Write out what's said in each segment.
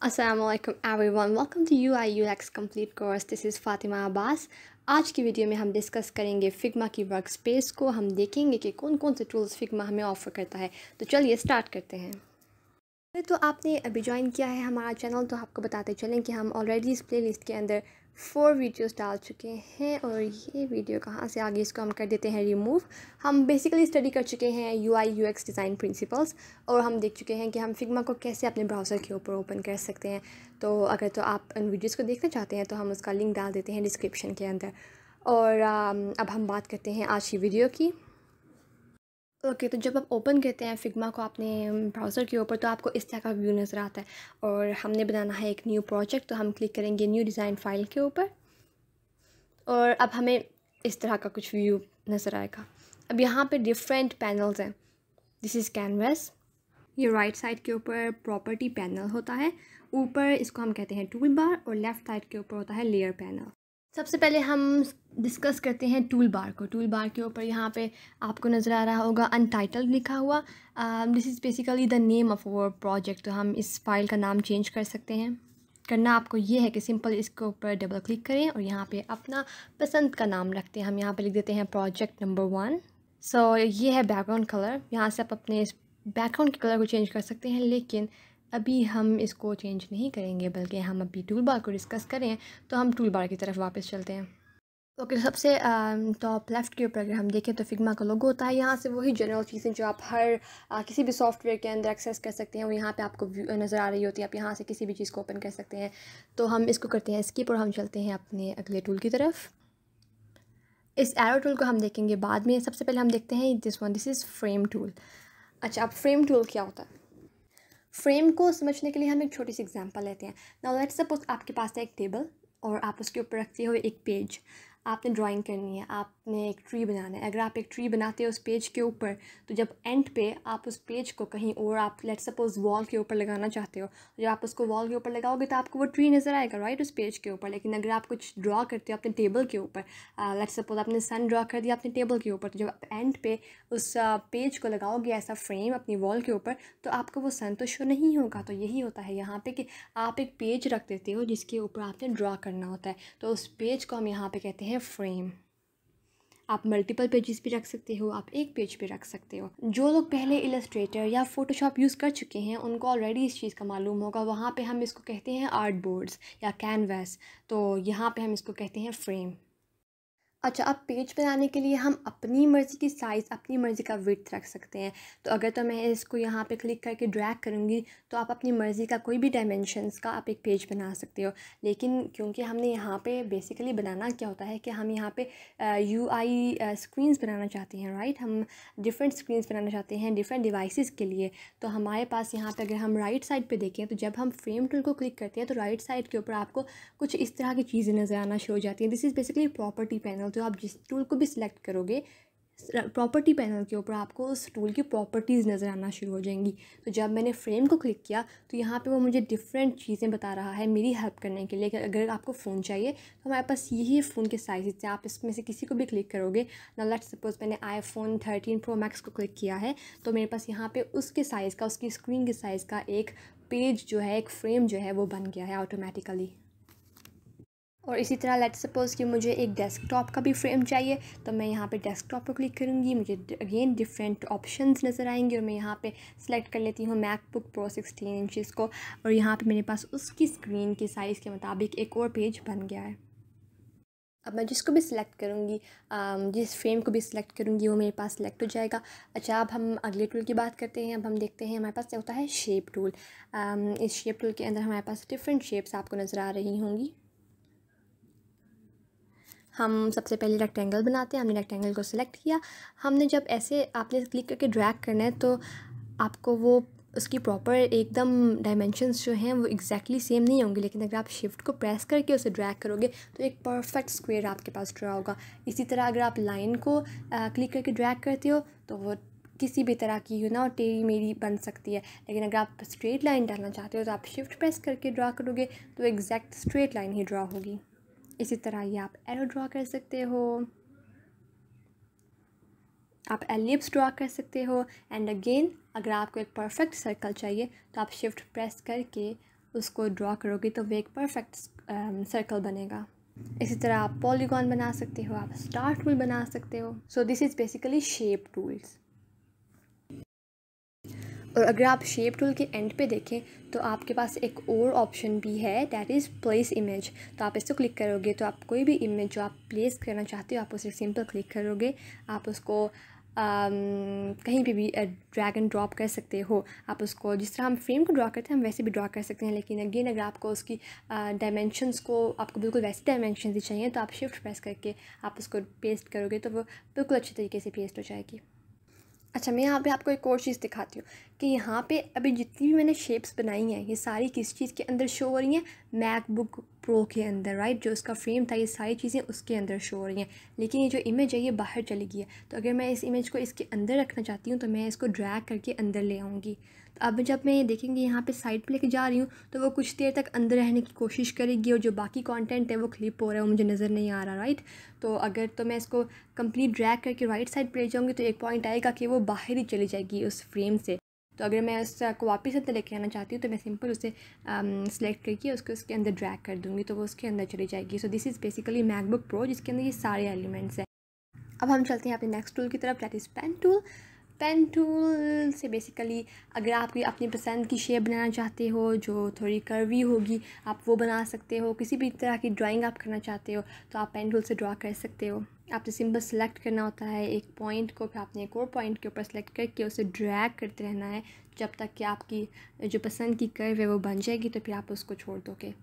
Assalamualaikum everyone, welcome to UI UX complete course. This is Fatima Abbas. आज की video में हम discuss करेंगे फिग्मा की वर्क स्पेस को। हम देखेंगे कि कौन कौन से टूल्स फिग्मा हमें ऑफ़र करता है। तो चलिए स्टार्ट करते हैं। तो आपने अभी ज्वाइन किया है हमारा चैनल, तो आपको बताते चलें कि हम ऑलरेडी इस प्लेलिस्ट के अंदर 4 वीडियोस डाल चुके हैं और ये वीडियो कहाँ से आगे इसको हम कर देते हैं रिमूव। हम बेसिकली स्टडी कर चुके हैं UI UX डिज़ाइन प्रिंसिपल्स और हम देख चुके हैं कि हम फिग्मा को कैसे अपने ब्राउज़र के ऊपर ओपन कर सकते हैं। तो अगर तो आप उन वीडियोस को देखना चाहते हैं तो हम उसका लिंक डाल देते हैं डिस्क्रिप्शन के अंदर। और अब हम बात करते हैं आज की वीडियो की। ओके, तो जब आप ओपन करते हैं फिग्मा को अपने ब्राउज़र के ऊपर तो आपको इस तरह का व्यू नज़र आता है और हमने बनाना है एक न्यू प्रोजेक्ट। तो हम क्लिक करेंगे न्यू डिज़ाइन फाइल के ऊपर और अब हमें इस तरह का कुछ व्यू नज़र आएगा। अब यहाँ पे डिफरेंट पैनल्स हैं। This is canvas. ये राइट साइड के ऊपर प्रॉपर्टी पैनल होता है, ऊपर इसको हम कहते हैं टूल बार और लेफ़्ट साइड के ऊपर होता है लेयर पैनल। सबसे पहले हम डिस्कस करते हैं टूल बार को। टूल बार के ऊपर यहाँ पे आपको नज़र आ रहा होगा अनटाइटल्ड लिखा हुआ। This is basically the name of our project. तो हम इस फाइल का नाम चेंज कर सकते हैं। करना आपको ये है कि सिंपल इसके ऊपर डबल क्लिक करें और यहाँ पे अपना पसंद का नाम रखते हैं। हम यहाँ पे लिख देते हैं प्रोजेक्ट नंबर 1। सो ये है बैकग्राउंड कलर। यहाँ से आप अपने बैकग्राउंड के कलर को चेंज कर सकते हैं, लेकिन अभी हम इसको चेंज नहीं करेंगे, बल्कि हम अभी टूल बार को डिस्कस करें। तो हम टूल बार की तरफ वापस चलते हैं। ओके, सबसे टॉप लेफ़्ट के ऊपर अगर हम देखें तो फिग्मा का लोगो होता है। यहाँ से वही जनरल चीज़ें जो आप हर किसी भी सॉफ्टवेयर के अंदर एक्सेस कर सकते हैं वो यहाँ पे आपको नज़र आ रही होती है। आप यहाँ से किसी भी चीज़ को ओपन कर सकते हैं। तो हम इसको करते हैं स्किप और हम चलते हैं अपने अगले टूल की तरफ। इस एरो टूल को हम देखेंगे बाद में। सबसे पहले हम देखते हैं दिस इज़ फ्रेम टूल। अच्छा, अब फ्रेम टूल क्या होता है? फ्रेम को समझने के लिए हम एक छोटी सी एग्जांपल लेते हैं। नाउ लेट्स सपोज आपके पास है एक टेबल और आप उसके ऊपर रखते हो एक पेज। आपने ड्राइंग करनी है, आपने एक ट्री बनाना है। अगर आप एक ट्री बनाते हो उस पेज के ऊपर, तो जब एंड पे आप उस पेज को कहीं और आप लेट्स सपोज वॉल के ऊपर लगाना चाहते हो, जब आप उसको वॉल के ऊपर लगाओगे तो आपको वो ट्री नज़र आएगा, राइट, उस पेज के ऊपर। लेकिन अगर आप कुछ ड्रॉ करते हो अपने टेबल के ऊपर, लेट्स सपोज आपने सन ड्रॉ कर दिया अपने टेबल के ऊपर, तो जब आप एंड पे उस पेज को लगाओगे ऐसा फ्रेम अपनी वॉल के ऊपर, तो आपको वो सन तो शो नहीं होगा। तो यही होता है यहाँ पे कि आप एक पेज रख देते हो जिसके ऊपर आपने ड्रॉ करना होता है, तो उस पेज को हम यहाँ पे कहते हैं फ्रेम। आप मल्टीपल पेजेस भी रख सकते हो, आप एक पेज पे रख सकते हो। जो लोग पहले इलस्ट्रेटर या फ़ोटोशॉप यूज़ कर चुके हैं उनको ऑलरेडी इस चीज़ का मालूम होगा। वहाँ पे हम इसको कहते हैं आर्ट बोर्ड्स या कैनवास, तो यहाँ पे हम इसको कहते हैं फ्रेम। अच्छा, अब पेज बनाने के लिए हम अपनी मर्ज़ी की साइज़, अपनी मर्ज़ी का विड्थ रख सकते हैं। तो अगर तो मैं इसको यहाँ पे क्लिक करके ड्रैग करूँगी तो आप अपनी मर्ज़ी का कोई भी डायमेंशंस का आप एक पेज बना सकते हो। लेकिन क्योंकि हमने यहाँ पे बेसिकली बनाना क्या होता है कि हम यहाँ पे UI स्क्रीन्स बनाना चाहते हैं, राइट। हम डिफरेंट स्क्रीन्स बनाना चाहते हैं डिफरेंट डिवाइसेस के लिए। तो हमारे पास यहाँ पे अगर हम राइट साइड पे देखें तो जब हम फ्रेम टूल को क्लिक करते हैं तो राइट साइड के ऊपर आपको कुछ इस तरह की चीज़ें नज़र आना शुरू हो जाती हैं। This is basically property panel. तो आप जिस टूल को भी सिलेक्ट करोगे, प्रॉपर्टी पैनल के ऊपर आपको उस टूल की प्रॉपर्टीज़ नज़र आना शुरू हो जाएंगी। तो जब मैंने फ्रेम को क्लिक किया तो यहाँ पे वो मुझे डिफरेंट चीज़ें बता रहा है मेरी हेल्प करने के लिए कि अगर आपको फ़ोन चाहिए तो हमारे पास यही फ़ोन के साइज़ से आप इसमें से किसी को भी क्लिक करोगे ना। लेट्स सपोज़ मैंने iPhone 13 Pro Max को क्लिक किया है तो मेरे पास यहाँ पे उसके साइज़ का, उसकी स्क्रीन के साइज़ का एक पेज जो है, एक फ्रेम जो है वो बन गया है ऑटोमेटिकली। और इसी तरह लेट्स सपोज़ कि मुझे एक डेस्कटॉप का भी फ्रेम चाहिए, तो मैं यहाँ पे डेस्कटॉप पर क्लिक करूँगी, मुझे अगेन डिफरेंट ऑप्शंस नज़र आएंगे और मैं यहाँ पे सेलेक्ट कर लेती हूँ मैकबुक प्रो 16 इंचज़ को, और यहाँ पे मेरे पास उसकी स्क्रीन के साइज़ के मुताबिक एक और पेज बन गया है। अब मैं जिसको भी सिलेक्ट करूँगी, जिस फ्रेम को भी सिलेक्ट करूँगी वो मेरे पास सिलेक्ट हो जाएगा। अच्छा, अब हम अगले टूल की बात करते हैं। अब हम देखते हैं हमारे पास क्या होता है, शेप टूल। इस शेप टूल के अंदर हमारे पास डिफरेंट शेप्स आपको नज़र आ रही होंगी। हम सबसे पहले रेक्टेंगल बनाते हैं। हमने रेक्टेंगल को सिलेक्ट किया। हमने जब ऐसे आपने क्लिक करके ड्रैग करना है तो आपको वो उसकी प्रॉपर एकदम डायमेंशंस जो हैं वो एग्जैक्टली सेम नहीं होंगे, लेकिन अगर आप शिफ्ट को प्रेस करके उसे ड्रैग करोगे तो एक परफेक्ट स्क्वायर आपके पास ड्रा होगा। इसी तरह अगर आप लाइन को क्लिक करके ड्रैग करते हो तो वो किसी भी तरह की टेढ़ी मेढ़ी बन सकती है, लेकिन अगर आप स्ट्रेट लाइन डालना चाहते हो तो आप शिफ्ट प्रेस करके ड्रा करोगे तो एग्जैक्ट स्ट्रेट लाइन ही ड्रा होगी। इसी तरह ये आप एरो ड्रा कर सकते हो, आप एलिप्स ड्रा कर सकते हो। एंड अगेन अगर आपको एक परफेक्ट सर्कल चाहिए तो आप शिफ्ट प्रेस करके उसको ड्रॉ करोगे तो वो एक परफेक्ट सर्कल बनेगा। इसी तरह आप पॉलीगॉन बना सकते हो, आप स्टार टूल बना सकते हो। सो this is basically shape tools. और अगर आप शेप टूल के एंड पे देखें तो आपके पास एक और ऑप्शन भी है, दैट इज़ प्लेस इमेज। तो आप इसको क्लिक करोगे तो आप कोई भी इमेज जो आप प्लेस करना चाहते हो आप उसे सिंपल क्लिक करोगे, आप उसको कहीं पे भी ड्रैग एंड ड्रॉप कर सकते हो। आप उसको जिस तरह हम फ्रेम को ड्रॉ करते हैं हम वैसे भी ड्रॉ कर सकते हैं, लेकिन अगेन अगर आपको उसकी डायमेंशंस को आपको बिल्कुल वैसे डायमेंशंस ही चाहिए तो आप शिफ्ट प्रेस करके आप उसको पेस्ट करोगे तो वो बिल्कुल अच्छे तरीके से पेस्ट हो जाएगी। अच्छा, मैं यहाँ पे आपको एक और चीज़ दिखाती हूँ कि यहाँ पे अभी जितनी भी मैंने शेप्स बनाई हैं ये सारी किस चीज़ के अंदर शो हो रही हैं, मैकबुक प्रो के अंदर, राइट। जो उसका फ्रेम था ये सारी चीज़ें उसके अंदर शो हो रही हैं, लेकिन ये जो इमेज है ये बाहर चली गई है। तो अगर मैं इस इमेज को इसके अंदर रखना चाहती हूँ तो मैं इसको ड्रैग करके अंदर ले आऊँगी। तो अब जब मैं ये देखेंगे यहाँ पे साइड पे लेके जा रही हूँ तो वो कुछ देर तक अंदर रहने की कोशिश करेगी और जो बाकी कंटेंट है वो क्लिप हो रहा है वो मुझे नज़र नहीं आ रहा, राइट। तो अगर तो मैं इसको कंप्लीट ड्रैग करके राइट साइड पे ले जाऊँगी तो एक पॉइंट आएगा कि वो बाहर ही चली जाएगी उस फ्रेम से। तो अगर मैं उसको वापस अंदर लेके आना चाहती हूँ तो मैं सिंपल उसे सेलेक्ट करके उसको उसके अंदर ड्रैग कर दूँगी तो वो उसके अंदर चली जाएगी। सो this is basically MacBook pro जिसके अंदर ये सारे एलिमेंट्स हैं। अब हम चलते हैं अपने नेक्स्ट टूल की तरफ, that is pen tool. Pen tool से बेसिकली अगर आप कोई अपनी पसंद की शेप बनाना चाहते हो जो थोड़ी कर्वी होगी आप वो बना सकते हो। किसी भी तरह की ड्राइंग आप करना चाहते हो तो आप पेन टूल से ड्रॉ कर सकते हो। आपने सिंपल सेलेक्ट करना होता है एक पॉइंट को, फिर आपने एक और पॉइंट के ऊपर सेलेक्ट करके उसे ड्रैग करते रहना है जब तक कि आपकी जो पसंद की कर्व है वो बन जाएगी, तो फिर आप उसको छोड़ दोगे।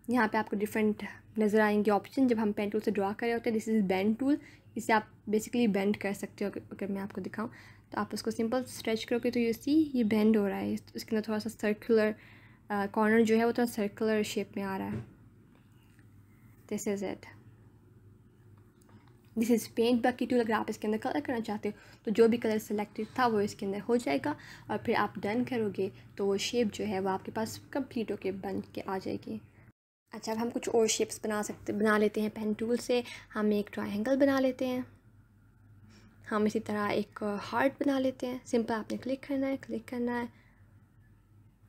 यहाँ पे आपको डिफरेंट नज़र आएंगे ऑप्शन जब हम पेन टूल से ड्रॉ कर रहे होते हैं। दिस इज़ बेंड टूल, इसे आप बेसिकली बेंड कर सकते हो। अगर मैं आपको दिखाऊं तो आप उसको सिंपल स्ट्रेच करोगे तो यू सी ये बेंड हो रहा है, इसके अंदर थोड़ा सा सर्कुलर कॉर्नर जो है वो थोड़ा सर्कुलर शेप में आ रहा है। This is it. This is paint bucket tool. अगर आप इसके अंदर कलर करना चाहते हो तो जो भी कलर सेलेक्टेड था वो इसके अंदर हो जाएगा और फिर आप डन करोगे तो वो शेप जो है वो आपके पास कंप्लीट होके बन के आ जाएगी। अच्छा, अब हम कुछ और शेप्स बना लेते हैं पेन टूल से। हम एक ट्रायंगल बना लेते हैं, हम इसी तरह एक हार्ट बना लेते हैं। सिंपल आपने क्लिक करना है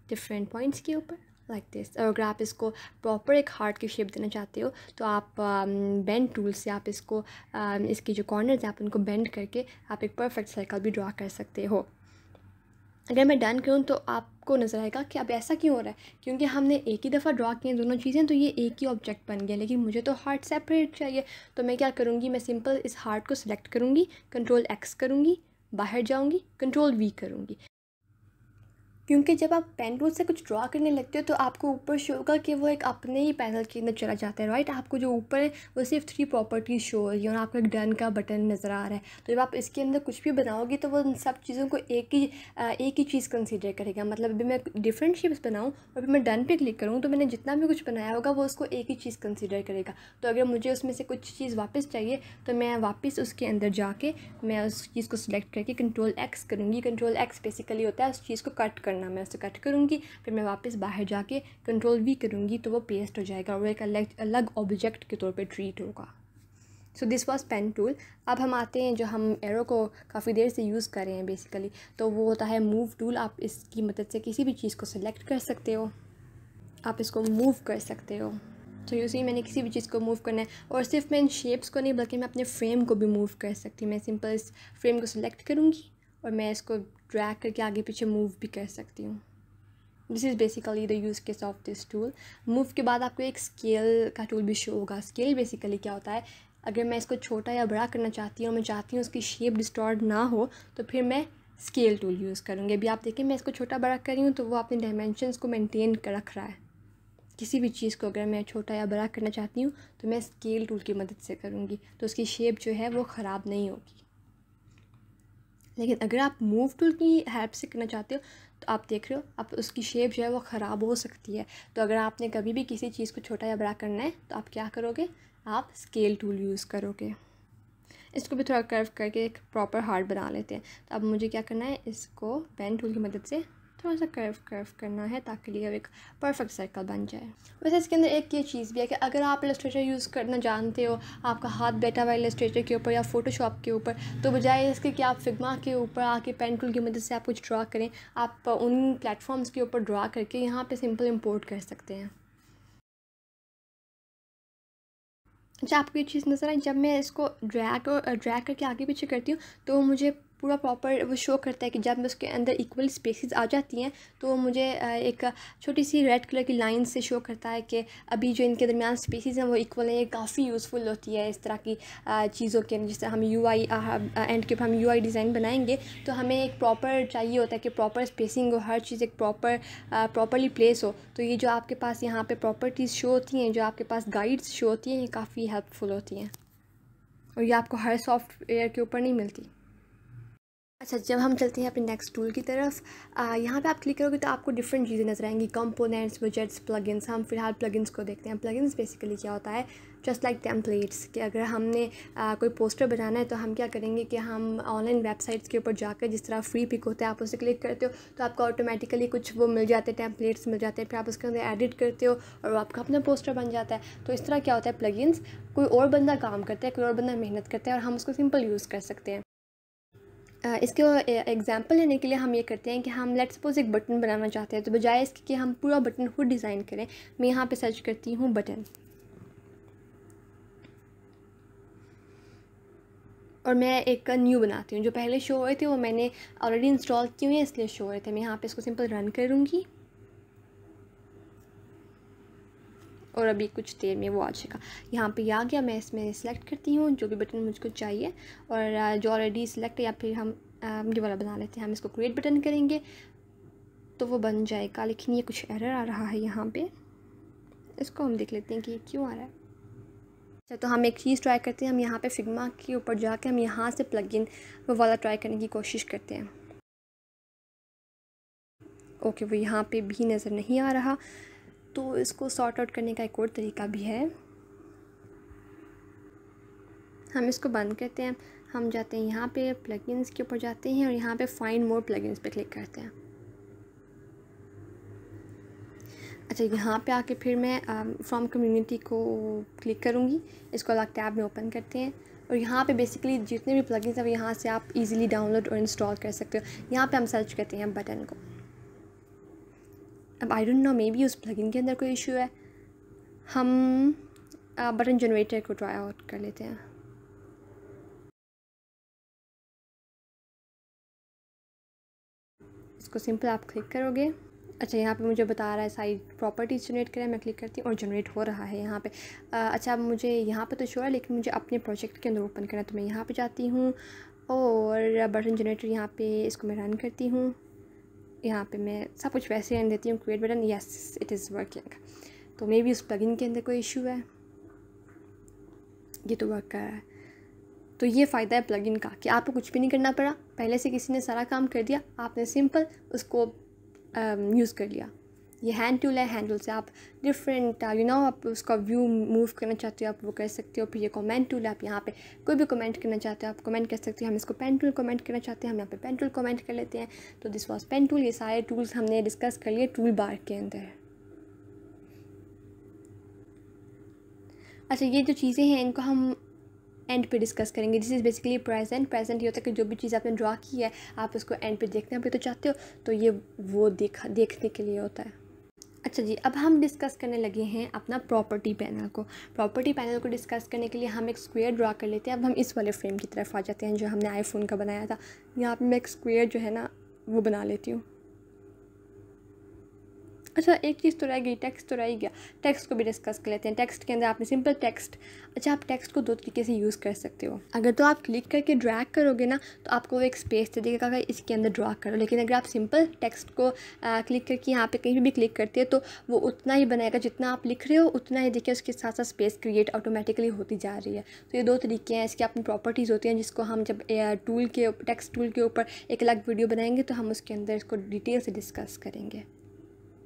डिफरेंट पॉइंट्स के ऊपर लाइक दिस। और अगर आप इसको प्रॉपर एक हार्ट की शेप देना चाहते हो तो आप बेंड टूल से आप इसको इसकी जो कॉर्नर्स हैं आप उनको बेंड करके आप एक परफेक्ट सर्कल भी ड्रॉ कर सकते हो। अगर मैं डन करूँ तो आपको नज़र आएगा कि अब ऐसा क्यों हो रहा है, क्योंकि हमने एक ही दफ़ा ड्रॉ किए दोनों चीज़ें तो ये एक ही ऑब्जेक्ट बन गया, लेकिन मुझे तो हार्ट सेपरेट चाहिए। तो मैं क्या करूँगी, मैं सिंपल इस हार्ट को सिलेक्ट करूँगी, कंट्रोल एक्स करूँगी, बाहर जाऊँगी, कंट्रोल वी करूँगी। क्योंकि जब आप पेन टूल से कुछ ड्रॉ करने लगते हो तो आपको ऊपर शो होगा कि वो एक अपने ही पैनल के अंदर चला जाता है, राइट। आपको जो ऊपर है वो सिर्फ 3 प्रॉपर्टीज़ शो हो रही है और आपको एक डन का बटन नज़र आ रहा है। तो जब आप इसके अंदर कुछ भी बनाओगे तो वो उन सब चीज़ों को एक ही चीज़ कंसीडर करेगा। मतलब अभी मैं डिफरेंट शेप्स बनाऊँ और फिर मैं डन पे क्लिक करूँ तो मैंने जितना भी कुछ बनाया होगा वो उसको एक ही चीज़ कंसीडर करेगा। तो अगर मुझे उसमें से कुछ चीज़ वापस चाहिए तो मैं वापस उसके अंदर जाके मैं उस चीज़ को सिलेक्ट करके कंट्रोल एक्स करूँगी। कंट्रोल एक्स बेसिकली होता है उस चीज़ को कट करना, मैं उसे कट करूँगी, फिर मैं वापस बाहर जाके कंट्रोल वी करूँगी तो वो पेस्ट हो जाएगा और वो एक अलग ऑब्जेक्ट के तौर पे ट्रीट होगा। So this was pen tool. अब हम आते हैं जो हम एरो को काफ़ी देर से यूज़ कर रहे हैं बेसिकली, तो वो होता है मूव टूल। आप इसकी मदद से किसी भी चीज़ को सिलेक्ट कर सकते हो, आप इसको मूव कर सकते हो। तो यूँ सी मैंने किसी भी चीज़ को मूव करना है और सिर्फ मैं इन शेप्स को नहीं बल्कि मैं अपने फ्रेम को भी मूव कर सकती हूँ। मैं सिंपल इस फ्रेम को सिलेक्ट करूँगी और मैं इसको ड्रैग करके आगे पीछे मूव भी कर सकती हूँ। This is basically the use case of this tool. Move के बाद आपको एक स्केल का टूल भी शो होगा। स्केल बेसिकली क्या होता है, अगर मैं इसको छोटा या बड़ा करना चाहती हूँ और मैं चाहती हूँ उसकी शेप डिस्टॉर्ट ना हो तो फिर मैं स्केल टूल यूज़ करूँगी। अभी आप देखें मैं इसको छोटा बड़ा कर रही हूँ तो वो अपने डायमेंशंस को मेंटेन कर रख रहा है। किसी भी चीज़ को अगर मैं छोटा या बड़ा करना चाहती हूँ तो मैं स्केल टूल की मदद से करूँगी तो उसकी शेप जो है वो ख़राब नहीं होगी। लेकिन अगर आप मूव टूल की हेल्प से करना चाहते हो तो आप देख रहे हो आप उसकी शेप जो है वो ख़राब हो सकती है। तो अगर आपने कभी भी किसी चीज़ को छोटा या बड़ा करना है तो आप क्या करोगे, आप स्केल टूल यूज़ करोगे। इसको भी थोड़ा कर्व करके एक प्रॉपर हार्ट बना लेते हैं। तो अब मुझे क्या करना है, इसको पेन टूल की मदद से थोड़ा सा कर्व करना है ताकि ये एक परफेक्ट सर्कल बन जाए। वैसे इसके अंदर एक ये चीज़ भी है कि अगर आप इलस्ट्रेटर यूज़ करना जानते हो, आपका हाथ बैठा हुआ इलस्ट्रेटर के ऊपर या फ़ोटोशॉप के ऊपर, तो बजाय इसके कि आप फिग्मा के ऊपर आके पेन टूल की मदद से आप कुछ ड्रा करें, आप उन प्लेटफॉर्म्स के ऊपर ड्रा करके यहाँ पे सिंपल इंपोर्ट कर सकते हैं। अच्छा, आपको ये चीज़ नज़र आई, जब मैं इसको ड्रैग करके आगे पीछे करती हूँ तो मुझे पूरा प्रॉपर वो शो करता है कि जब मैं उसके अंदर इक्वल स्पेसेस आ जाती हैं तो मुझे एक छोटी सी रेड कलर की लाइन से शो करता है कि अभी जो इनके दरमियान स्पेसेस हैं वो इक्वल हैं। ये काफ़ी यूज़फुल होती है इस तरह की चीज़ों के। जिस तरह हम यूआई एंड के ऊपर हम यूआई डिज़ाइन बनाएंगे तो हमें एक प्रॉपर चाहिए होता है कि प्रॉपर स्पेसिंग हो, हर चीज़ एक प्रॉपरली प्लेस हो। तो ये जो आपके पास यहाँ पे प्रॉपर्टीज़ शो होती हैं, जो आपके पास गाइड्स शो होती हैं, ये काफ़ी हेल्पफुल होती हैं और ये आपको हर सॉफ्टवेयर के ऊपर नहीं मिलती। अच्छा, जब हम चलते हैं अपने नेक्स्ट टूल की तरफ, यहाँ पे आप क्लिक करोगे तो आपको डिफरेंट चीज़ें नजर आएंगी, कंपोनेंट्स, विजेट्स, प्लगइन्स। हम फिलहाल प्लगइन्स को देखते हैं। प्लगइन्स बेसिकली क्या होता है, जस्ट लाइक टेम्पलेट्स, कि अगर हमने कोई पोस्टर बनाना है तो हम क्या करेंगे कि हम ऑनलाइन वेबसाइट्स के ऊपर जाकर, जिस तरह फ्री पिक होता है, आप उसे क्लिक करते हो तो आपको ऑटोमेटिकली कुछ वो मिल जाते हैं, टेम्पलेट्स मिल जाते हैं, फिर आप उसके अंदर एडिट करते हो और वो आपका अपना पोस्टर बन जाता है। तो इस तरह क्या होता है, प्लगइन्स कोई और बंदा काम करता है, कोई और बंदा मेहनत करता है और हम उसको सिंपल यूज़ कर सकते हैं। इसके एग्जांपल लेने के लिए हम ये करते हैं कि हम लेट्स सपोज एक बटन बनाना चाहते हैं, तो बजाय इसके कि हम पूरा बटन खुद डिज़ाइन करें, मैं यहाँ पे सर्च करती हूँ बटन और मैं एक न्यू बनाती हूँ। जो पहले शो हुए थे वो मैंने ऑलरेडी इंस्टॉल किए हुए हैं इसलिए शो हो रहे थे। मैं यहाँ पे इसको सिंपल रन करूँगी और अभी कुछ देर में वो आ जाएगा। यहाँ पे आ गया, मैं इसमें सेलेक्ट करती हूँ जो भी बटन मुझको चाहिए और जो ऑलरेडी सिलेक्ट है, या फिर हम ये वाला बना लेते हैं। हम इसको क्रिएट बटन करेंगे तो वो बन जाएगा, लेकिन ये कुछ एरर आ रहा है यहाँ पे। इसको हम देख लेते हैं कि ये क्यों आ रहा है। अच्छा, तो हम एक चीज़ ट्राई करते हैं। हम यहाँ पे फिग्मा के ऊपर जाके हम यहाँ से प्लगइन वो वाला ट्राई करने की कोशिश करते हैं। ओके, वो यहाँ पे भी नज़र नहीं आ रहा, तो इसको सॉर्ट आउट करने का एक और तरीका भी है। हम इसको बंद करते हैं, हम जाते हैं यहाँ पे प्लगइन्स के ऊपर जाते हैं और यहाँ पे फाइंड मोर प्लगइन्स पे क्लिक करते हैं। अच्छा, यहाँ पे आके फिर मैं फ्रॉम कम्युनिटी को क्लिक करूँगी। इसको अलग टैब में ओपन करते हैं और यहाँ पे बेसिकली जितने भी प्लगइन्स हैं वो यहाँ से आप इजीली डाउनलोड और इंस्टॉल कर सकते हो। यहाँ पे हम सर्च करते हैं बटन को। अब I don't know, may be उस प्लगइन के अंदर कोई इशू है। हम बटन जनरेटर को ट्राई आउट कर लेते हैं। इसको सिंपल आप क्लिक करोगे। अच्छा, यहाँ पे मुझे बता रहा है साइड प्रॉपर्टीज़ जनरेट करें, मैं क्लिक करती हूँ और जनरेट हो रहा है यहाँ पे। अच्छा, अब मुझे यहाँ पे तो शो है, लेकिन मुझे अपने प्रोजेक्ट के अंदर ओपन करना है, तो मैं यहाँ पे जाती हूँ और बटन जनरेटर यहाँ पे इसको मैं रन करती हूँ। यहाँ पे मैं सब कुछ वैसे रन देती हूँ, create button, yes it is working. तो मे बी उस प्लगइन के अंदर कोई इशू है। ये तो वर्क कर रहा है। तो ये फ़ायदा है प्लगइन का कि आपको कुछ भी नहीं करना पड़ा, पहले से किसी ने सारा काम कर दिया, आपने सिंपल उसको यूज़ कर लिया। ये हैंड टूल है, हैंड टूल से आप डिफरेंट आप उसका व्यू मूव करना चाहते हो, आप वो कर सकते हो। फिर ये कमेंट टूल है, आप यहाँ पे कोई भी कमेंट करना चाहते हो आप कमेंट कर सकते हो। हम इसको पेन टूल कमेंट करना चाहते हैं, हम यहाँ पे पेन टूल कमेंट कर लेते हैं। तो दिस वाज पेन टूल। ये सारे टूल्स हमने डिस्कस कर लिए टूल बार के अंदर। अच्छा, ये जो चीज़ें हैं इनको हम एंड पे डिस्कस करेंगे। This is basically present. Present ये होता है कि जो भी चीज़ आपने ड्रा की है आप उसको एंड पे देखना भी तो चाहते हो, तो ये वो देखने के लिए होता है। अच्छा जी, अब हम डिस्कस करने लगे हैं अपना प्रॉपर्टी पैनल को। प्रॉपर्टी पैनल को डिस्कस करने के लिए हम एक स्क्वायर ड्रा कर लेते हैं। अब हम इस वाले फ्रेम की तरफ आ जाते हैं जो हमने आईफोन का बनाया था। यहाँ पे मैं एक स्क्वायर जो है ना वो बना लेती हूँ। अच्छा, एक चीज़ तो रह गई, टेक्स्ट तो रह ही गया। टेक्स्ट को भी डिस्कस कर लेते हैं। टेक्स्ट के अंदर आपने सिंपल टेक्स्ट, अच्छा आप टेक्स्ट को दो तरीके से यूज़ कर सकते हो। अगर तो आप क्लिक करके ड्रैग करोगे ना तो आपको एक स्पेस दे देगा कि इसके अंदर ड्रा करो, लेकिन अगर आप सिंपल टेक्स्ट को क्लिक करके यहाँ पे कहीं भी क्लिक करते हो तो वो उतना ही बनाएगा जितना आप लिख रहे हो, उतना ही देखिए उसके साथ साथ स्पेस क्रिएट ऑटोमेटिकली होती जा रही है। तो ये दो तरीके हैं, इसकी अपनी प्रॉपर्टीज़ होती हैं जिसको हम जब टेक्स्ट टूल के ऊपर एक अलग वीडियो बनाएंगे तो हम उसके अंदर इसको डिटेल से डिस्कस करेंगे।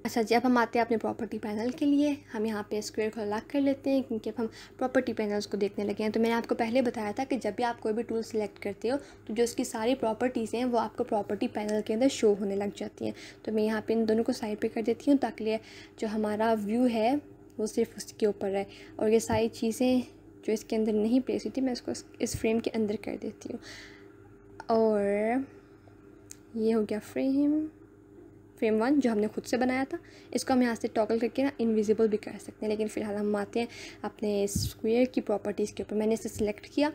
अच्छा जी, अब हम आते हैं अपने प्रॉपर्टी पैनल के लिए। हम यहाँ पे स्क्वायर को लॉक कर लेते हैं क्योंकि अब हम प्रॉपर्टी पैनल्स को देखने लगे हैं। तो मैंने आपको पहले बताया था कि जब भी आप कोई भी टूल सेलेक्ट करते हो तो जो उसकी सारी प्रॉपर्टीज़ हैं वो आपको प्रॉपर्टी पैनल के अंदर शो होने लग जाती हैं। तो मैं यहाँ पे इन दोनों को साइड पे कर देती हूँ ताकि जो हमारा व्यू है वो सिर्फ उसके ऊपर रहे, और ये सारी चीज़ें जो इसके अंदर नहीं प्लेस हुई थी मैं इसको इस फ्रेम के अंदर कर देती हूँ। और ये हो गया फ्रेम 1 जो हमने खुद से बनाया था। इसको हम यहाँ से टॉगल करके ना इनविजिबल भी कर सकते हैं, लेकिन फ़िलहाल हम आते हैं अपने स्क्वायर की प्रॉपर्टीज़ के ऊपर। मैंने इसे सिलेक्ट किया।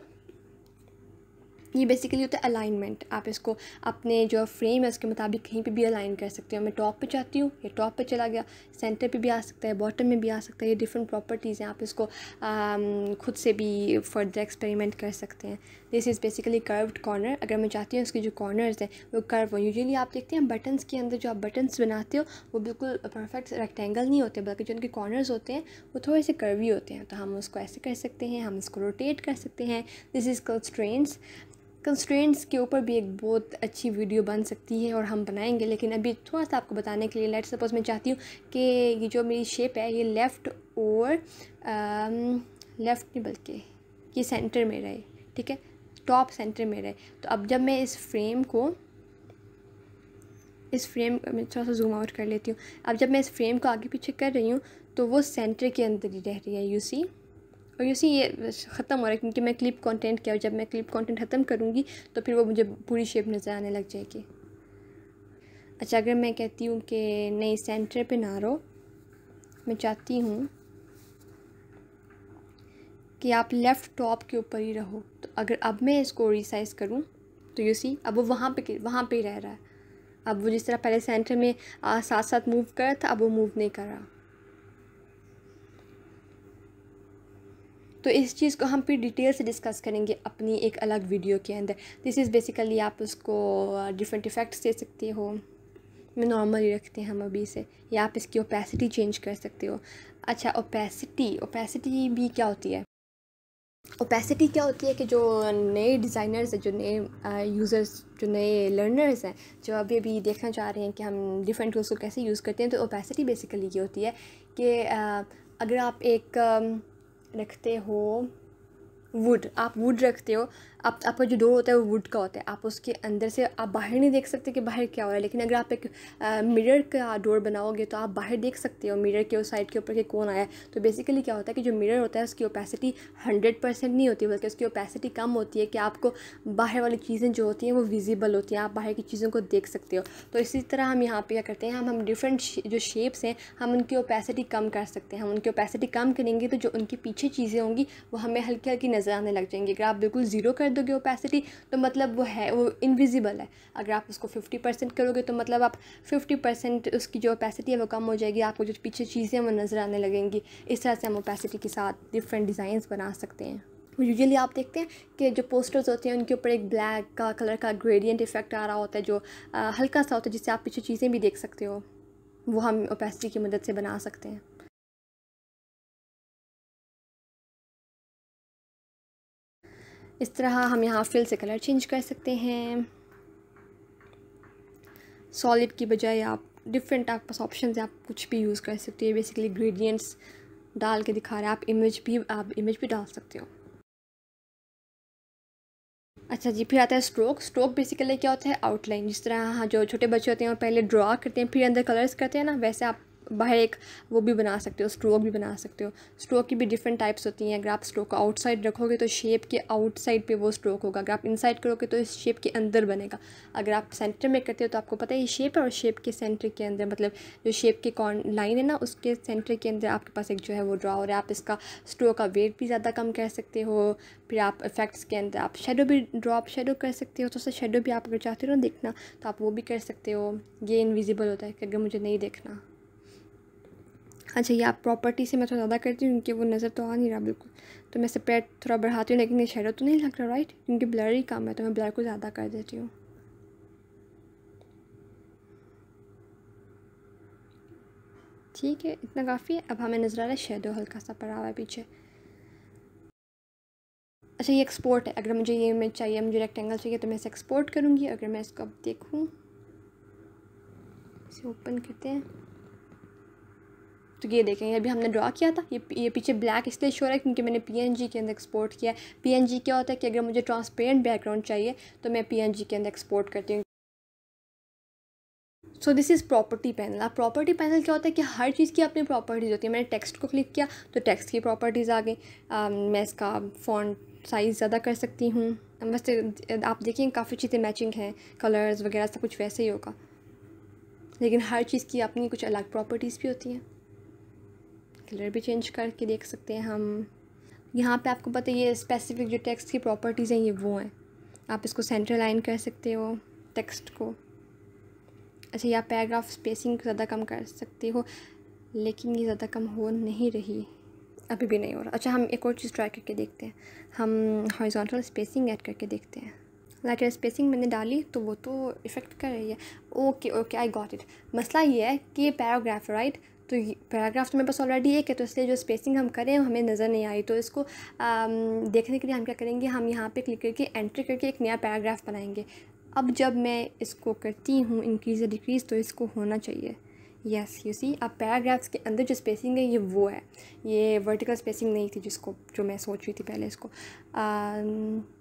ये बेसिकली होता है अलाइनमेंट। आप इसको अपने जो फ्रेम है उसके मुताबिक कहीं पे भी अलाइन कर सकते हो। मैं टॉप पे चाहती हूँ, ये टॉप पे चला गया, सेंटर पे भी आ सकता है, बॉटम में भी आ सकता है। ये डिफरेंट प्रॉपर्टीज़ हैं, आप इसको खुद से भी फर्दर एक्सपेरिमेंट कर सकते हैं। This is basically curved corner. अगर मैं चाहती हूँ उसके जो कॉर्नर्स हैं वो कर्व हो। यूजुअली आप देखते हैं बटन्स के अंदर जो आप बटन्स बनाते हो वो बिल्कुल परफेक्ट रेक्टेंगल नहीं होते, बल्कि जो उनके कॉर्नर्स होते हैं वो थोड़े से कर्वी होते हैं। तो हम उसको ऐसे कर सकते हैं, हम इसको रोटेट कर सकते हैं। दिस इज़ कंस्ट्रेंट्स के ऊपर भी एक बहुत अच्छी वीडियो बन सकती है और हम बनाएंगे, लेकिन अभी थोड़ा सा आपको बताने के लिए लेट्स सपोज मैं चाहती हूँ कि ये जो मेरी शेप है ये लेफ़्ट नहीं बल्कि ये सेंटर में रहे, ठीक है, टॉप सेंटर में रहे। तो अब जब मैं इस फ्रेम मैं थोड़ा सा जूम आउट कर लेती हूँ। अब जब मैं इस फ्रेम को आगे पीछे कर रही हूँ तो वो सेंटर के अंदर ही रह रही है, यू सी। और यूसी ये ख़त्म हो रहा है क्योंकि मैं क्लिप कंटेंट किया, और जब मैं क्लिप कंटेंट ख़त्म करूँगी तो फिर वो मुझे पूरी शेप नज़र आने लग जाएगी। अच्छा, अगर मैं कहती हूँ कि नहीं सेंटर पे ना रहो, मैं चाहती हूँ कि आप लेफ़्ट टॉप के ऊपर ही रहो, तो अगर अब मैं इसको रिसाइज़ करूँ तो यूसी अब वो वहाँ पे ही रह रहा है। अब वो जिस तरह पहले सेंटर में साथ साथ मूव कर रहा था, अब वो मूव नहीं कर रहा। तो इस चीज़ को हम फिर डिटेल से डिस्कस करेंगे अपनी एक अलग वीडियो के अंदर। दिस इज़ बेसिकली आप उसको डिफरेंट इफ़ेक्ट्स दे सकते हो। मैं नॉर्मली रखते हैं हम अभी से, या आप इसकी ओपेसिटी चेंज कर सकते हो। अच्छा, ओपेसिटी भी क्या होती है? ओपेसिटी क्या होती है कि जो नए डिज़ाइनर्स हैं, जो नए यूज़र्स, जो नए लर्नर्स हैं, जो अभी अभी देखना चाह रहे हैं कि हम डिफरेंट टूल्स को कैसे यूज़ करते हैं, तो ओपेसिटी बेसिकली ये होती है कि अगर आप एक रखते हो आप वुड रखते हो, आपका जो डोर होता है वो वुड का होता है, आप उसके अंदर से आप बाहर नहीं देख सकते कि बाहर क्या हो रहा है। लेकिन अगर आप एक मिरर का डोर बनाओगे तो आप बाहर देख सकते हो मिरर के उस साइड के ऊपर कि कौन आया है। तो बेसिकली क्या होता है कि जो मिरर होता है उसकी ओपेसिटी 100% नहीं होती, बल्कि उसकी ओपेसिटी कम होती है कि आपको बाहर वाली चीज़ें जो होती हैं वो विजिबल होती हैं, आप बाहर की चीज़ों को देख सकते हो। तो इसी तरह हम यहाँ पे क्या करते हैं, हम डिफरेंट जो शेप्स हैं हम उनकी ओपेसिटी कम कर सकते हैं। हम उनकी ओपेसिटी कम करेंगे तो जो उनके पीछे चीज़ें होंगी वो हमें हल्की हल्की नज़र आने लग जाएंगी। अगर आप बिल्कुल ज़ीरो कर दोगे ओपेसिटी तो मतलब वो इनविजिबल है। अगर आप उसको 50% करोगे तो मतलब आप 50% उसकी जो ओपेसिटी है वो कम हो जाएगी, आपको जो पीछे चीज़ें वो नज़र आने लगेंगी। इस तरह से हम ओपेसिटी के साथ डिफरेंट डिज़ाइंस बना सकते हैं। यूजुअली आप देखते हैं कि जो पोस्टर्स होते हैं उनके ऊपर एक ब्लैक का कलर का ग्रेडियंट इफेक्ट आ रहा होता है, जो हल्का सा होता है, जिससे आप पीछे चीज़ें भी देख सकते हो। वो हम ओपेसिटी की मदद से बना सकते हैं। इस तरह हम यहाँ फिल से कलर चेंज कर सकते हैं। सॉलिड की बजाय आप डिफरेंट, आपके पास ऑप्शन है, आप कुछ भी यूज़ कर सकते हो। बेसिकली ग्रेडियंट्स डाल के दिखा रहे हैं, आप इमेज भी डाल सकते हो। अच्छा जी, फिर आता है स्ट्रोक बेसिकली क्या होता है, आउटलाइन। जिस तरह हाँ जो छोटे बच्चे होते हैं वो पहले ड्रॉ करते हैं फिर अंदर कलर्स करते हैं ना, वैसे आप बाहर एक वो भी बना सकते हो, स्ट्रोक भी बना सकते हो। स्ट्रोक की भी डिफरेंट टाइप्स होती हैं। अगर आप स्ट्रोक को आउटसाइड रखोगे तो शेप के आउटसाइड पे वो स्ट्रोक होगा, अगर आप इनसाइड करोगे तो इस शेप के अंदर बनेगा। अगर आप सेंटर में करते हो तो आपको पता है ये शेप है, और शेप के सेंटर के अंदर मतलब जो शेप की लाइन है ना उसके सेंटर के अंदर आपके पास एक जो है वो ड्रॉ हो रहा है। आप इसका स्ट्रोक का वेट भी ज़्यादा कम कर सकते हो। फिर आप इफेक्ट्स के अंदर आप शेडो कर सकते हो, तो उससे शेडो भी आप अगर चाहते हो ना देखना तो आप वो भी कर सकते हो। ये इनविजिबल होता है कि अगर मुझे नहीं देखना। अच्छा, ये आप प्रॉपर्टी से मैं थोड़ा ज़्यादा करती हूँ क्योंकि वो नज़र तो आ नहीं रहा बिल्कुल, तो मैं सेपरेट थोड़ा बढ़ाती हूँ, लेकिन ये शेडो तो नहीं लग रहा राइट, क्योंकि ब्लर ही कम है तो मैं ब्लर को ज़्यादा कर देती हूँ। ठीक है, इतना काफ़ी है। अब हमें नज़र आ रहा है शेडो हल्का सा पड़ा हुआ है पीछे। अच्छा, ये एक्सपोर्ट है। अगर मुझे ये इमेज चाहिए, मुझे रेक्टेंगल चाहिए तो मैं इसे एक्सपोर्ट करूँगी। अगर मैं इसको अब देखूँ, इसे ओपन करते हैं, तो ये देखें, अभी हमने ड्रा किया था, ये पीछे ब्लैक इसलिए शो रहा है क्योंकि मैंने PNG के अंदर एक्सपोर्ट किया है। PNG क्या होता है कि अगर मुझे ट्रांसपेरेंट बैकग्राउंड चाहिए तो मैं PNG के अंदर एक्सपोर्ट करती हूँ। सो दिस इज़ प्रॉपर्टी पैनल। अब प्रॉपर्टी पैनल क्या होता है कि हर चीज़ की अपनी प्रॉपर्टीज़ होती है। मैंने टेक्स्ट को क्लिक किया तो टेक्स्ट की प्रॉपर्टीज़ आ गई। मैं इसका फॉन्ट साइज़ ज़्यादा कर सकती हूँ। वैसे आप देखिए काफ़ी चीज़ें मैचिंग हैं, कलर्स वगैरह सब कुछ वैसे ही होगा, लेकिन हर चीज़ की अपनी कुछ अलग प्रॉपर्टीज़ भी होती हैं। कलर भी चेंज करके देख सकते हैं हम। यहाँ पे आपको पता है ये स्पेसिफिक जो टेक्स्ट की प्रॉपर्टीज़ हैं ये वो हैं। आप इसको सेंटर लाइन कर सकते हो टेक्स्ट को। अच्छा, या पैराग्राफ स्पेसिंग ज़्यादा कम कर सकते हो, लेकिन ये ज़्यादा कम हो नहीं रही, अभी भी नहीं हो रहा। अच्छा, हम एक और चीज़ ट्राई करके देखते हैं। हम हॉरिजॉन्टल स्पेसिंग ऐड करके देखते हैं। लेटर स्पेसिंग मैंने डाली तो वो तो इफ़ेक्ट कर रही है। Okay I got it. मसला ये है कि ये पैराग्राफ है, राइट? तो पैराग्राफ तो मेरे पास ऑलरेडी एक है, तो इसलिए जो स्पेसिंग हम करें हमें नज़र नहीं आई। तो इसको देखने के लिए हम क्या करेंगे, हम यहाँ पे क्लिक करके एंटर करके एक नया पैराग्राफ बनाएंगे। अब जब मैं इसको करती हूँ इंक्रीज़ या डिक्रीज़ तो इसको होना चाहिए यस, यू सी। अब पैराग्राफ्स के अंदर जो स्पेसिंग है ये वो है, ये वर्टिकल स्पेसिंग नहीं थी जो मैं सोच रही थी पहले इसको।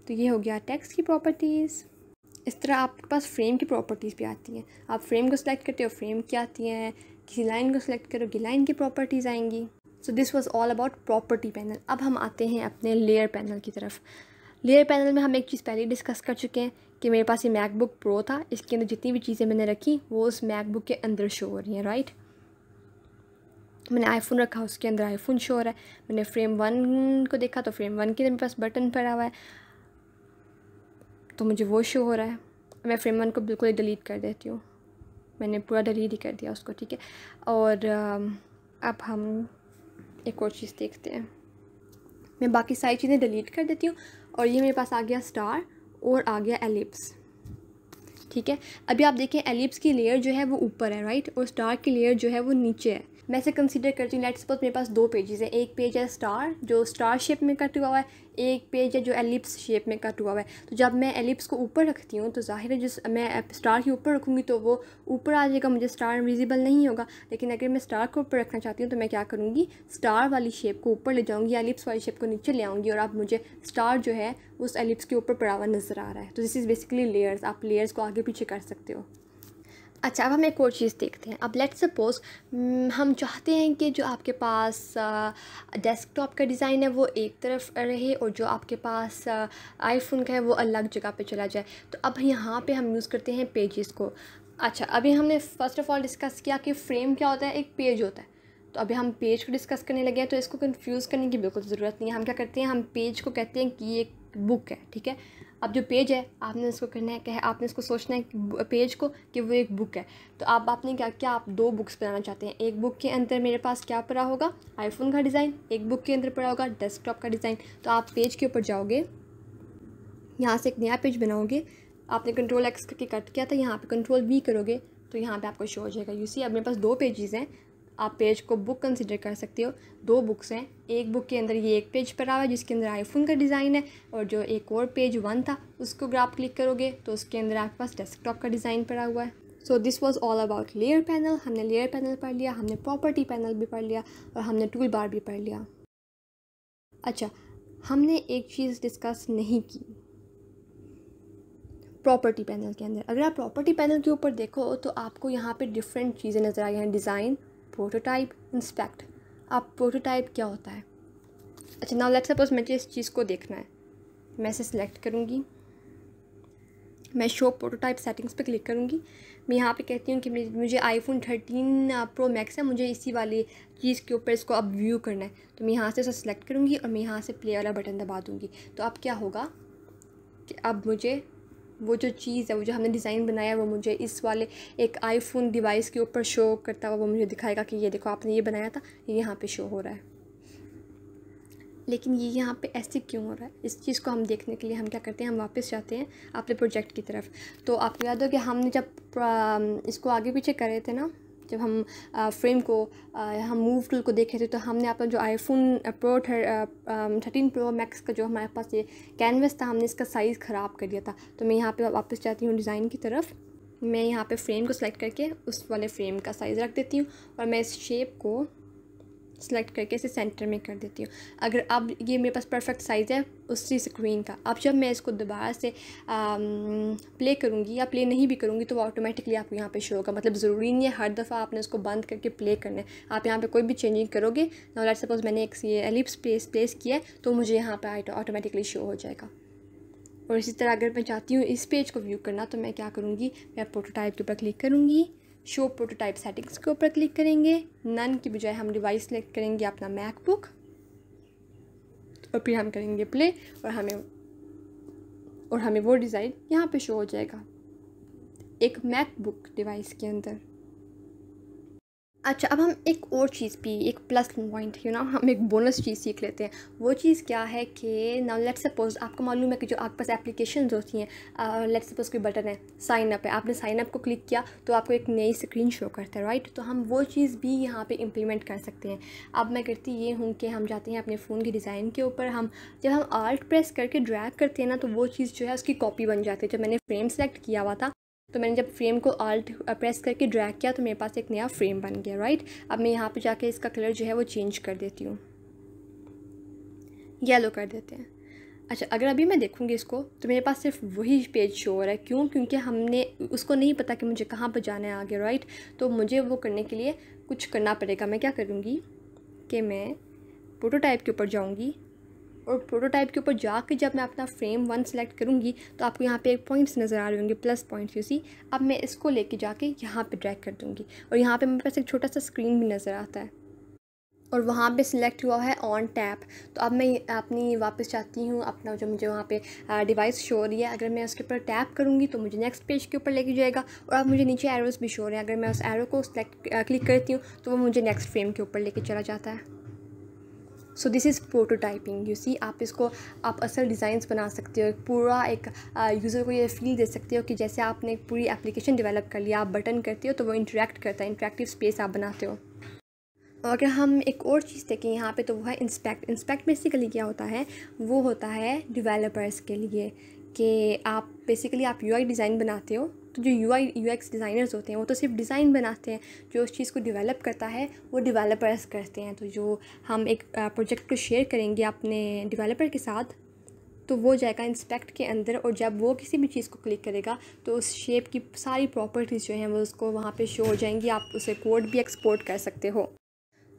तो ये हो गया टेक्स्ट की प्रॉपर्टीज़। इस तरह आपके पास फ्रेम की प्रॉपर्टीज़ भी आती हैं। आप फ्रेम को सिलेक्ट करते हो, फ्रेम की आती हैं। किसी लाइन को सिलेक्ट करोगे, लाइन की प्रॉपर्टीज़ आएंगी। So this was all about property panel. अब हम आते हैं अपने लेयर पैनल की तरफ। लेयर पैनल में हम एक चीज़ पहले डिस्कस कर चुके हैं कि मेरे पास ये मैकबुक प्रो था, इसके अंदर जितनी भी चीज़ें मैंने रखी वो उस मैकबुक के अंदर शो हो रही हैं, राइट? मैंने आईफोन रखा, उसके अंदर आईफोन शो हो रहा है। मैंने फ्रेम 1 को देखा तो फ्रेम 1 के अंदर मेरे पास बटन पड़ा हुआ है, तो मुझे वो शो हो रहा है। मैं फ्रेम 1 को बिल्कुल ही डिलीट कर देती हूँ। मैंने पूरा डिलीट ही कर दिया उसको, ठीक है। और अब हम एक और चीज़ देखते हैं। मैं बाकी सारी चीज़ें डिलीट कर देती हूँ और ये मेरे पास आ गया स्टार और आ गया एलिप्स, ठीक है। अभी आप देखें एलिप्स की लेयर जो है वो ऊपर है, राइट, और स्टार की लेयर जो है वो नीचे है। मैं इसे कंसीडर करती हूँ, लेट्स सपोज मेरे पास 2 पेजेस हैं। एक पेज है स्टार जो स्टार शेप में कट हुआ है, एक पेज है जो एलिप्स शेप में कट हुआ है। तो जब मैं एलिप्स को ऊपर रखती हूँ तो जाहिर है जिस मैं स्टार के ऊपर रखूँगी तो वो ऊपर आ जाएगा, मुझे स्टार विजिबल नहीं होगा। लेकिन अगर मैं स्टार को ऊपर रखना चाहती हूँ तो मैं क्या करूँगी, स्टार वाली शेप को ऊपर ले जाऊँगी, एलिप्स वाली शेप को नीचे ले आऊँगी, और अब मुझे स्टार जो है उस एलिप्स के ऊपर पड़ा हुआ नज़र आ रहा है। तो दिस इज़ बेसिकली लेयर्स। आप लेयर्स को आगे पीछे कर सकते हो। अच्छा, अब हम एक और चीज़ देखते हैं। अब लेट्स सपोज़ हम चाहते हैं कि जो आपके पास डेस्कटॉप का डिज़ाइन है वो एक तरफ रहे और जो आपके पास आईफोन का है वो अलग जगह पे चला जाए। तो अब यहाँ पे हम यूज़ करते हैं पेजेस को। अच्छा, अभी हमने फ़र्स्ट ऑफ़ ऑल डिस्कस किया कि फ्रेम क्या होता है, एक पेज होता है। तो अभी हम पेज को डिस्कस करने लगे हैं, तो इसको कंफ्यूज करने की बिल्कुल ज़रूरत नहीं है। हम क्या करते हैं, हम पेज को कहते हैं कि ये एक बुक है, ठीक है। अब जो पेज है आपने इसको करना है क्या, आपने इसको सोचना है पेज को कि वो एक बुक है। तो अब आपने क्या आप 2 बुक्स बनाना चाहते हैं। एक बुक के अंदर मेरे पास क्या पड़ा होगा, आईफोन का डिज़ाइन, एक बुक के अंदर पड़ा होगा डेस्कटॉप का डिज़ाइन। तो आप पेज के ऊपर जाओगे, यहाँ से एक नया पेज बनाओगे। आपने Ctrl+X करके कट किया था, यहाँ पे Ctrl+V करोगे तो यहाँ पे आपको शो हो जाएगा। यू सी, अब मेरे पास 2 पेजेस हैं। आप पेज को बुक कंसिडर कर सकते हो। 2 बुक्स हैं, एक बुक के अंदर ये एक पेज पड़ा हुआ है जिसके अंदर आईफोन का डिज़ाइन है, और जो एक और पेज 1 था उसको अगर आप क्लिक करोगे तो उसके अंदर आपके पास डेस्कटॉप का डिज़ाइन पड़ा हुआ है। So this was all about layer panel. हमने लेयर पैनल पढ़ लिया, हमने प्रॉपर्टी पैनल भी पढ़ लिया, और हमने टूल बार भी पढ़ लिया। अच्छा, हमने एक चीज़ डिस्कस नहीं की प्रॉपर्टी पैनल के अंदर। अगर आप प्रॉपर्टी पैनल के ऊपर देखो तो आपको यहाँ पे डिफरेंट चीज़ें नज़र आई हैं, डिज़ाइन, प्रोटोटाइप, इंस्पेक्ट। आप प्रोटोटाइप क्या होता है। अच्छा, नाउ लेट्स सपोज मुझे इस चीज़ को देखना है, मैं इसे सिलेक्ट करूँगी, मैं शो प्रोटोटाइप सेटिंग्स पे क्लिक करूँगी। मैं यहाँ पे कहती हूँ कि मुझे आईफोन 13 प्रो मैक्स है, मुझे इसी वाली चीज़ के ऊपर इसको अब व्यू करना है। तो मैं यहाँ से इसे सिलेक्ट करूँगी और मैं यहाँ से प्ले वाला बटन दबा दूँगी। तो अब क्या होगा कि अब मुझे वो जो चीज़ है, वो जो हमने डिज़ाइन बनाया है वो मुझे इस वाले एक आईफोन डिवाइस के ऊपर शो करता हुआ वो मुझे दिखाएगा कि ये देखो आपने ये बनाया था, ये यहाँ पे शो हो रहा है। लेकिन ये यहाँ पे ऐसे क्यों हो रहा है, इस चीज़ को हम देखने के लिए हम क्या करते हैं, हम वापस जाते हैं अपने प्रोजेक्ट की तरफ। तो आपको याद हो कि हमने जब इसको आगे पीछे कर रहे थे ना, जब हम फ्रेम को हम मूव टूल को देखे थे, तो हमने अपना जो आईफोन प्रो 13 प्रो मैक्स का जो हमारे पास ये कैनवस था, हमने इसका साइज़ ख़राब कर दिया था। तो मैं यहाँ पे वापस जाती हूँ डिज़ाइन की तरफ। मैं यहाँ पे फ्रेम को सेलेक्ट करके उस वाले फ्रेम का साइज़ रख देती हूँ और मैं इस शेप को सेलेक्ट करके इसे सेंटर में कर देती हूँ। अगर अब ये मेरे पास परफेक्ट साइज़ है उसी स्क्रीन का, अब जब मैं इसको दोबारा से प्ले करूँगी या प्ले नहीं भी करूँगी तो वो ऑटोमेटिकली आपको यहाँ पे शो होगा। मतलब ज़रूरी नहीं है हर दफ़ा आपने इसको बंद करके प्ले करना है। आप यहाँ पे कोई भी चेंजिंग करोगे, नाउ लेट्स सपोज मैंने एक ये एलिप्स प्लेस किया है तो मुझे यहाँ पे ऑटोमेटिकली शो हो जाएगा। और इसी तरह अगर मैं चाहती हूँ इस पेज को व्यू करना तो मैं क्या करूँगी, मैं प्रोटोटाइप के ऊपर क्लिक करूँगी, शो प्रोटोटाइप सेटिंग्स के ऊपर क्लिक करेंगे, नन की बजाय हम डिवाइस सेलेक्ट करेंगे अपना मैकबुक और फिर हम करेंगे प्ले और हमें वो डिज़ाइन यहाँ पे शो हो जाएगा एक मैकबुक डिवाइस के अंदर। अच्छा, अब हम एक और चीज़ भी, एक प्लस पॉइंट हम एक बोनस चीज़ सीख लेते हैं। वो चीज़ क्या है कि नाउ लेट्स सपोज आपको मालूम है कि जो आपके पास एप्लीकेशंस होती हैं, लेट्स सपोज कोई बटन है साइन अप है, आपने साइन अप को क्लिक किया तो आपको एक नई स्क्रीन शो करता है, राइट। तो हम वो चीज़ भी यहाँ पे इम्प्लीमेंट कर सकते हैं। अब मैं करती ये हूँ कि हम जाते हैं अपने फ़ोन की डिज़ाइन के ऊपर, जब हम आल्ट प्रेस करके ड्रैग करते हैं ना तो वो चीज़ जो है उसकी कॉपी बन जाती है। जब मैंने फ्रेम सेलेक्ट किया हुआ था तो मैंने जब फ्रेम को आल्ट प्रेस करके ड्रैग किया तो मेरे पास एक नया फ्रेम बन गया, राइट। अब मैं यहाँ पे जाके इसका कलर जो है वो चेंज कर देती हूँ, येलो कर देते हैं। अच्छा, अगर अभी मैं देखूँगी इसको तो मेरे पास सिर्फ वही पेज शो हो रहा है। क्यों? क्योंकि हमने उसको नहीं पता कि मुझे कहाँ पर जाना है आगे, राइट। तो मुझे वो करने के लिए कुछ करना पड़ेगा। मैं क्या करूँगी कि मैं प्रोटोटाइप के ऊपर जाऊँगी और प्रोटोटाइप के ऊपर जाकर जब मैं अपना फ्रेम 1 सेलेक्ट करूँगी तो आपको यहाँ पे एक पॉइंट्स नज़र आ रहे होंगे, प्लस पॉइंट्स, यू सी। अब मैं इसको लेके जाके यहाँ पे ड्रैग कर दूँगी और यहाँ पे मेरे पास एक छोटा सा स्क्रीन भी नज़र आता है और वहाँ पे सिलेक्ट हुआ है ऑन टैप। तो अब मैं अपनी वापस चाहती हूँ अपना जो मुझे वहाँ पे डिवाइस शो हो रही है, अगर मैं उसके ऊपर टैप करूँगी तो मुझे नेक्स्ट पेज के ऊपर लेके जाएगा। और अब मुझे नीचे एरोज़ भी शो हो रहे हैं, अगर मैं उस एरो को क्लिक करती हूँ तो वो मुझे नेक्स्ट फ्रेम के ऊपर लेके चला जाता है। So this is prototyping, you see. आप असल डिज़ाइंस बना सकते हो, पूरा एक यूज़र को ये फील दे सकते हो कि जैसे आपने एक पूरी एप्लीकेशन डेवलप कर लिया, आप बटन करते हो तो वो इंटरेक्ट करता है, इंटरेक्टिव स्पेस आप बनाते हो। और अगर हम एक और चीज़ देखें यहाँ पे तो वो है इंस्पेक्ट बेसिकली क्या होता है, वो होता है डेवलपर्स के लिए कि आप बेसिकली आप यूआई डिज़ाइन बनाते हो। तो जो यूआई यूएक्स डिज़ाइनर्स होते हैं वो तो सिर्फ डिज़ाइन बनाते हैं, जो उस चीज़ को डेवलप करता है वो डेवलपर्स करते हैं। तो जो हम एक प्रोजेक्ट को शेयर करेंगे अपने डेवलपर के साथ तो वो जाएगा इंस्पेक्ट के अंदर और जब वो किसी भी चीज़ को क्लिक करेगा तो उस शेप की सारी प्रॉपर्टीज़ जो हैं वो उसको वहाँ पे शो हो जाएंगी। आप उसे कोड भी एक्सपोर्ट कर सकते हो।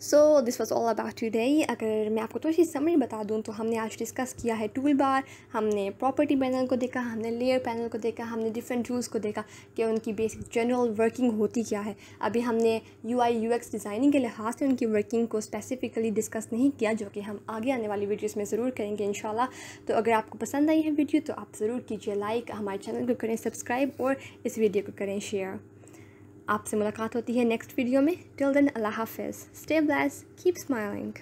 सो this was all about today. अगर मैं आपको थोड़ी सी समरी बता दूं तो हमने आज डिस्कस किया है टूल बार, हमने प्रॉपर्टी पैनल को देखा, हमने लेयर पैनल को देखा, हमने डिफरेंट टूल्स को देखा कि उनकी बेसिक जनरल वर्किंग होती क्या है। अभी हमने यूआई यूएक्स डिज़ाइनिंग के लिहाज से उनकी वर्किंग को स्पेसिफिकली डिस्कस नहीं किया, जो कि हम आगे आने वाली वीडियोज़ में ज़रूर करेंगे इंशाल्लाह। तो अगर आपको पसंद आई है वीडियो तो आप ज़रूर कीजिए लाइक, हमारे चैनल को करें सब्सक्राइब और इस वीडियो को करें शेयर। आपसे मुलाकात होती है नेक्स्ट वीडियो में। टिल देन अल्लाह हाफिज़, स्टे ब्लेस्ड, कीप स्माइलिंग।